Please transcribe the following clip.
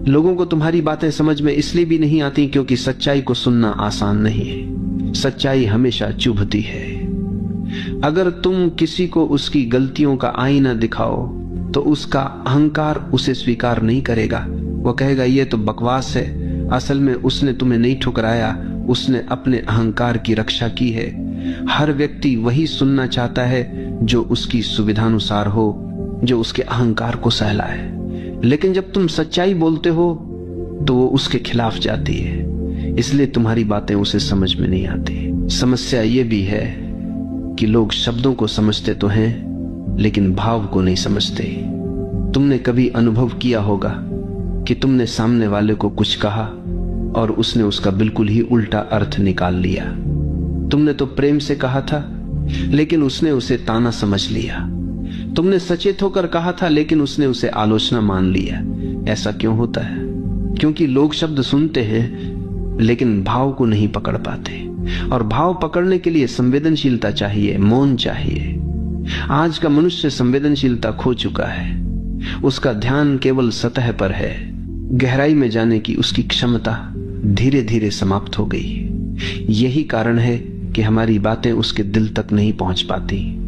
लोगों को तुम्हारी बातें समझ में इसलिए भी नहीं आती क्योंकि सच्चाई को सुनना आसान नहीं है। सच्चाई हमेशा चुभती है। अगर तुम किसी को उसकी गलतियों का आईना दिखाओ तो उसका अहंकार उसे स्वीकार नहीं करेगा। वो कहेगा ये तो बकवास है, असल में उसने तुम्हें नहीं ठुकराया, उसने अपने अहंकार की रक्षा की है। हर व्यक्ति वही सुनना चाहता है जो उसकी सुविधानुसार हो, जो उसके अहंकार को सहलाए। लेकिन जब तुम सच्चाई बोलते हो तो वो उसके खिलाफ जाती है, इसलिए तुम्हारी बातें उसे समझ में नहीं आती। समस्या ये भी है कि लोग शब्दों को समझते तो हैं लेकिन भाव को नहीं समझते। तुमने कभी अनुभव किया होगा कि तुमने सामने वाले को कुछ कहा और उसने उसका बिल्कुल ही उल्टा अर्थ निकाल लिया। तुमने तो प्रेम से कहा था लेकिन उसने उसे ताना समझ लिया। तुमने सचेत होकर कहा था लेकिन उसने उसे आलोचना मान लिया। ऐसा क्यों होता है? क्योंकि लोग शब्द सुनते हैं लेकिन भाव को नहीं पकड़ पाते, और भाव पकड़ने के लिए संवेदनशीलता चाहिए, मौन चाहिए। आज का मनुष्य संवेदनशीलता खो चुका है। उसका ध्यान केवल सतह पर है। गहराई में जाने की उसकी क्षमता धीरे धीरे समाप्त हो गई। यही कारण है कि हमारी बातें उसके दिल तक नहीं पहुंच पाती।